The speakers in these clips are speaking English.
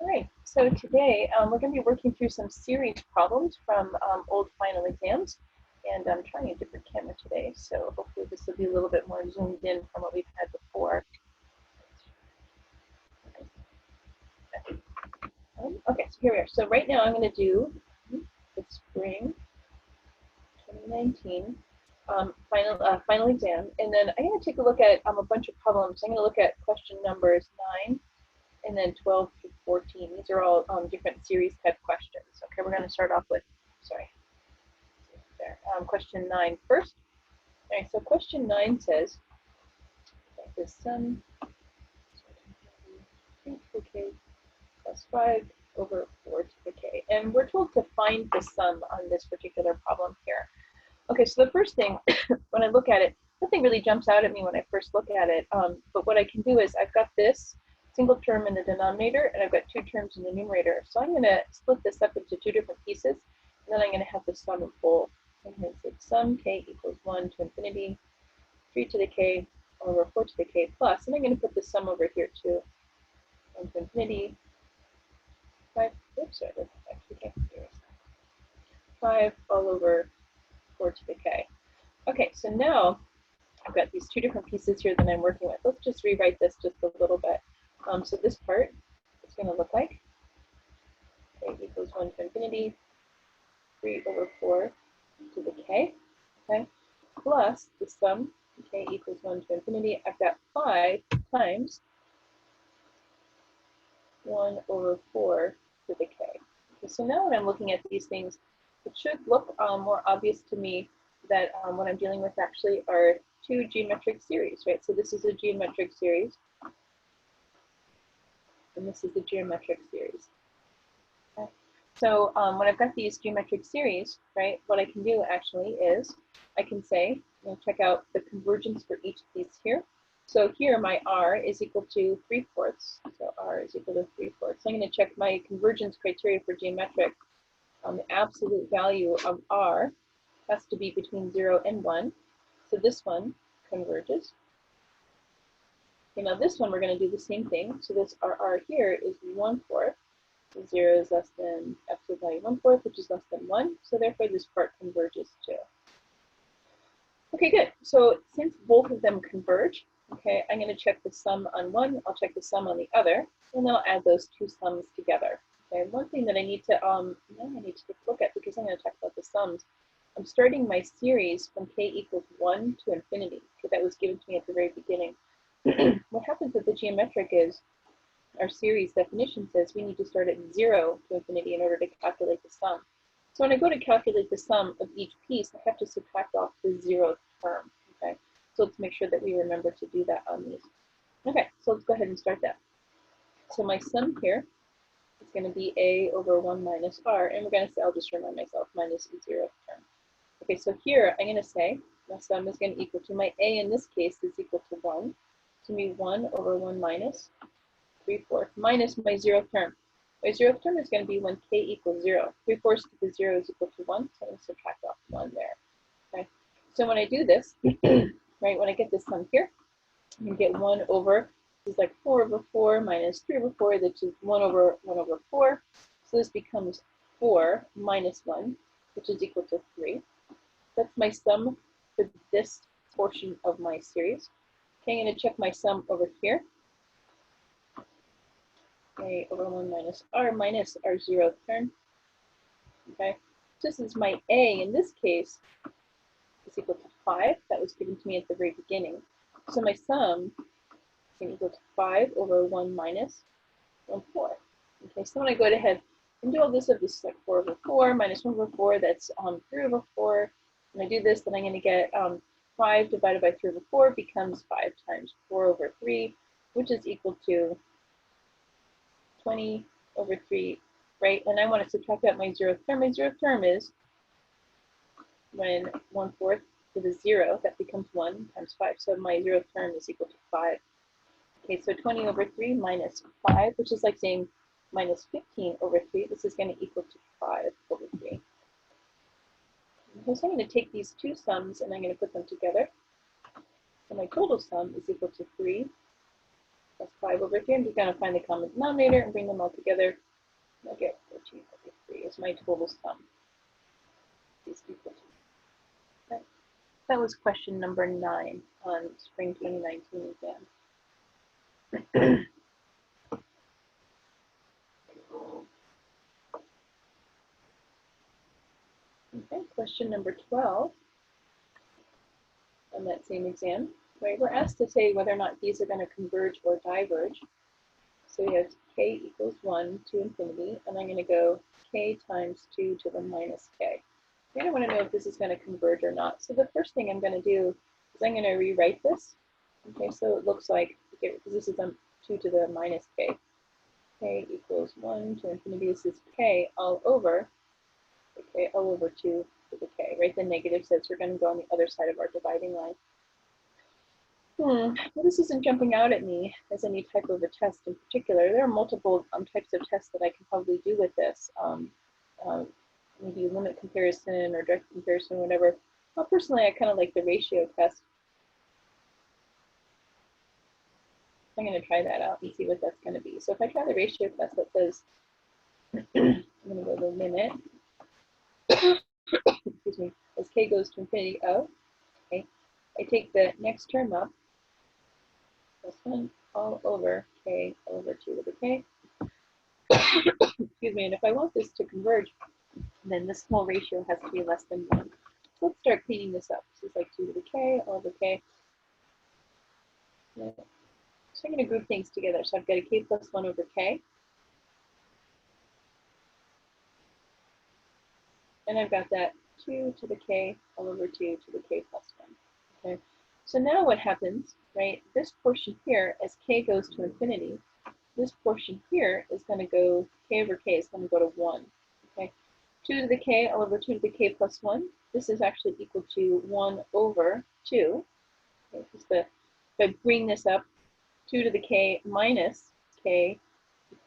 All right, so today we're going to be working through some series problems from old final exams, and I'm trying a different camera today, so hopefully this will be a little bit more zoomed in from what we've had before. Okay, so here we are. So right now I'm going to do the spring 2019 final exam, and then I'm going to take a look at a bunch of problems. I'm going to look at question numbers 9 and then 12 through 14. These are all different series type questions. Okay, we're going to start off with, question 9 first. All right, so question 9 says, the sum 3 to the k plus 5 over 4 to the k. And we're told to find the sum on this particular problem here. Okay, so the first thing, when I look at it, nothing really jumps out at me when I first look at it, but what I can do is I've got this single term in the denominator, and I've got two terms in the numerator. So I'm going to split this up into two different pieces, and then I'm going to have the sum of both. I'm going to say sum k equals 1 to infinity, 3 to the k over 4 to the k plus, and I'm going to put the sum over here too, 1 to infinity, 5, oops, sorry, that's actually k, 5 all over 4 to the k. Okay, so now I've got these two different pieces here that I'm working with. Let's just rewrite this just a little bit. So this part is going to look like k equals 1 to infinity, 3 over 4 to the k, okay, plus the sum, k equals 1 to infinity. I've got 5 times 1 over 4 to the k. Okay, so now when I'm looking at these things, it should look more obvious to me that what I'm dealing with actually are two geometric series, right? So this is a geometric series, and this is a geometric series. Okay. So when I've got these geometric series, right, what I can do actually is I can say, check out the convergence for each of these here. So here my r is equal to 3/4, so r is equal to 3/4. So I'm going to check my convergence criteria for geometric. The absolute value of r has to be between 0 and 1. So this one converges. Okay, now this one we're going to do the same thing. So this r here is 1/4. So 0 is less than absolute value 1/4, which is less than 1. So therefore this part converges too. Okay, good. So since both of them converge, okay, I'm going to check the sum on one, I'll check the sum on the other, and then I'll add those two sums together. Okay, one thing that I need to take a look at, because I'm going to talk about the sums, I'm starting my series from k equals 1 to infinity, because that was given to me at the very beginning. What happens with the geometric is our series definition says we need to start at 0 to infinity in order to calculate the sum. So when I go to calculate the sum of each piece, I have to subtract off the 0th term, okay? So let's make sure that we remember to do that on these. Okay, so let's go ahead and start that. So my sum here is going to be a over 1 minus r, and we're going to say, I'll just remind myself, minus the 0th term. Okay, so here I'm going to say my sum is going to equal to, my a in this case is equal to 1. To me 1 over 1 minus 3/4 minus my 0th term. My 0th term is going to be when k equals 0. 3/4 to the 0 is equal to 1, so I'm going to subtract off 1 there. Okay. So when I do this, right, when I get this sum here, I'm going to get 1 over, this is like 4 over 4 minus 3 over 4, which is 1 over 4. So this becomes 4 minus 1, which is equal to 3. That's my sum for this portion of my series. Okay, I'm going to check my sum over here. A over 1 minus r minus our 0th term. Okay, this is my a in this case is equal to 5. That was given to me at the very beginning. So my sum is equal to 5 over 1 minus 1/4. Okay, so when I go ahead and do all this, this is like 4 over 4 minus 1 over 4, that's 3 over 4. When I do this, then I'm going to get 5 divided by 3 over 4 becomes 5 times 4 over 3, which is equal to 20 over 3, right? And I want to subtract out my 0th term. My 0th term is when 1/4 to the 0, that becomes 1 times 5. So my 0th term is equal to 5. Okay, so 20 over 3 minus 5, which is like saying minus 15 over 3. This is going to equal to 5 over 3. Okay, so I'm going to take these two sums and I'm going to put them together. So my total sum is equal to 3 plus 5 over 3. I'm just going to find the common denominator and bring them all together. I'll get 14 over 3 is my total sum. Is equal to. Okay. That was question number 9 on spring 2019 exam. Okay, question number 12 on that same exam, right? We're asked to say whether or not these are going to converge or diverge. So we have k equals 1 to infinity, and I'm going to go k times 2 to the minus k. And I want to know if this is going to converge or not. So the first thing I'm going to do is I'm going to rewrite this. Okay, so it looks like, okay, because this is 2 to the minus k. K equals 1 to infinity. This is k all over, okay, all over 2 to the k, right? The negative says we're going to go on the other side of our dividing line. Well, this isn't jumping out at me as any type of a test in particular. There are multiple types of tests that I can probably do with this. Maybe limit comparison or direct comparison, whatever. Well, personally, I kind of like the ratio test. I'm going to try that out and see what that's going to be. So if I try the ratio test, that says, I'm going to go to limit, excuse me, as k goes to infinity of, okay, I take the next term up, plus 1 all over k over 2 to the k. Excuse me, and if I want this to converge, then this small ratio has to be less than 1. So let's start cleaning this up. This is like 2 to the k, all over k. Yeah. So I'm going to group things together. So I've got a k plus 1 over k. And I've got that 2 to the k all over 2 to the k plus 1. Okay. So now what happens, right? This portion here, as k goes to infinity, this portion here is going to go, k over k is going to go to 1. Okay. 2 to the k all over 2 to the k plus 1. This is actually equal to 1 over 2. Okay, if I bring this up, 2 to the k minus k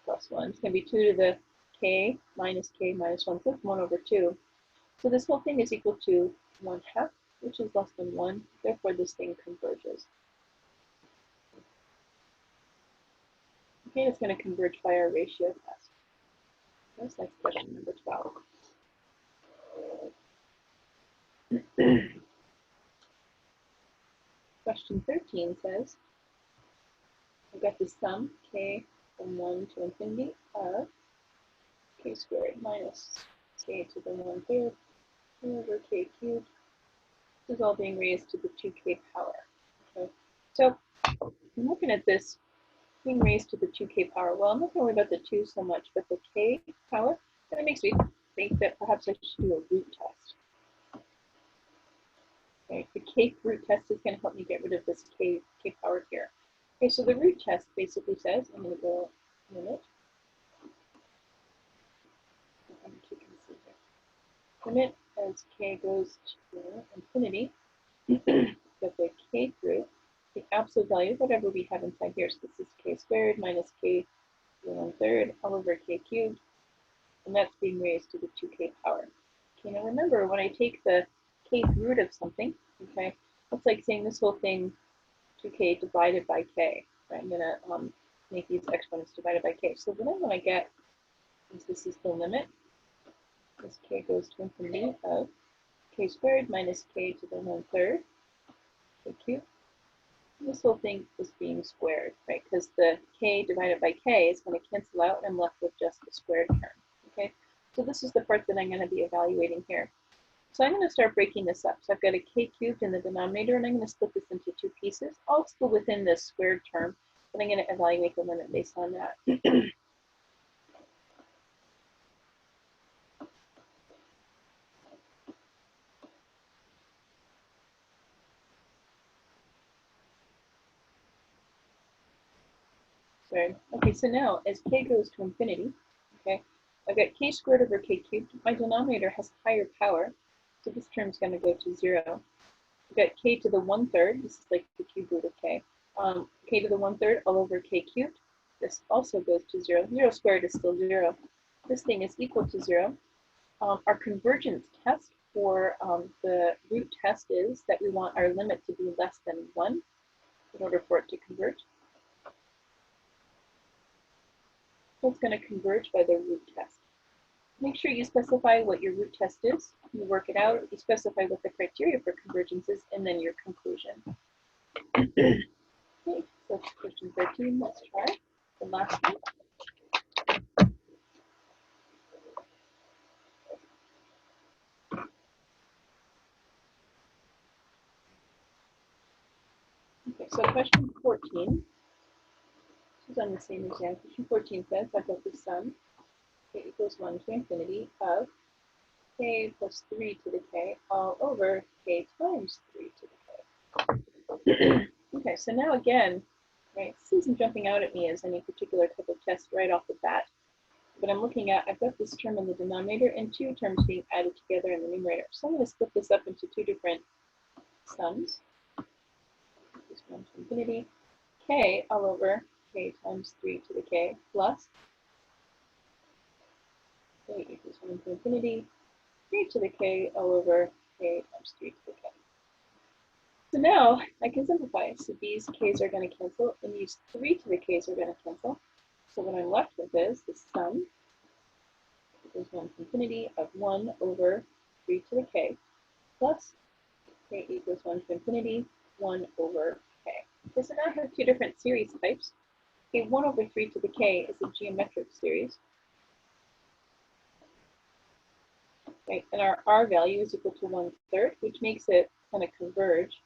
plus 1. It's going to be 2 to the k minus 1. So it's 1 over 2. So this whole thing is equal to 1/2, which is less than 1. Therefore, this thing converges. Okay, it's going to converge by our ratio test. That's next question number 12. Question 13 says, I've got the sum k from 1 to infinity of k squared minus k to the 1/3 over k cubed. This is all being raised to the 2k power. Okay, so I'm looking at this being raised to the 2k power. Well, I'm not going to worry about the 2 so much, but the k power, and it makes me think that perhaps I should do a root test. Okay, the k root test is going to help me get rid of this k power here. Okay, so the root test basically says, I'm going to go limit. Limit as k goes to infinity, but the k root, the absolute value, whatever we have inside here, so this is k squared minus k to the 1/3 all over k cubed, and that's being raised to the 2k power. Okay, now remember, when I take the kth root of something, okay, it's like saying this whole thing 2k divided by k. Right? I'm going to make these exponents divided by k. So then what I get is this is the limit as k goes to infinity of k squared minus k to the 1/3 k cubed. This whole thing is being squared, right? Because the k divided by k is going to cancel out, and I'm left with just the squared term. Okay, so this is the part that I'm going to be evaluating here. So I'm going to start breaking this up. So I've got a k cubed in the denominator, and I'm going to split this into 2 pieces, all still within this squared term, but I'm going to evaluate the limit based on that. Sorry. Okay, so now as k goes to infinity, okay, I've got k squared over k cubed. My denominator has higher power, so this term's going to go to 0. I've got k to the 1/3. This is like the cube root of k. K to the 1/3 all over k cubed. This also goes to 0. 0 squared is still 0. This thing is equal to 0. Our convergence test for the root test is that we want our limit to be less than 1 in order for it to converge. So it's going to converge by the root test. Make sure you specify what your root test is. You work it out. You specify what the criteria for convergence is, and then your conclusion. Okay, so question 13. Let's try the last one. Okay, so question 14. This is on the same exam. Question 14 says, I've got the sum k equals 1 to infinity of k plus 3 to the k all over k times 3 to the k. Okay, so now again, right, this isn't jumping out at me as any particular type of test right off the bat, but I'm looking at, I've got this term in the denominator and two terms being added together in the numerator. So I'm going to split this up into two different sums. This 1 to infinity, k all over k times 3 to the k plus k equals 1 to infinity, 3 to the k all over k times 3 to the k. So now I can simplify. So these k's are going to cancel, and these 3 to the k's are going to cancel. So what I'm left with is the sum equals 1 to infinity of 1 over 3 to the k plus k equals 1 to infinity, 1 over k. Okay, so now I have two different series types. Okay, 1 over 3 to the k is a geometric series. Right, and our R value is equal to 1/3, which makes it kind of converge.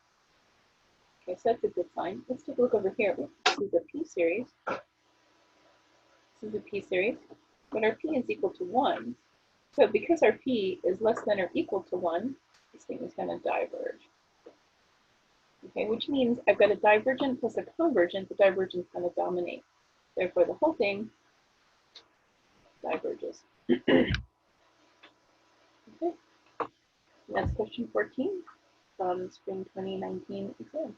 Okay, so that's a good sign. Let's take a look over here. This is a P series. This is a P series, but our P is equal to 1. So because our P is less than or equal to 1, this thing is going to diverge. Okay, which means I've got a divergent plus a convergent. The divergent is going to dominate. Therefore, the whole thing diverges. Okay, that's question 14 from spring 2019 exam.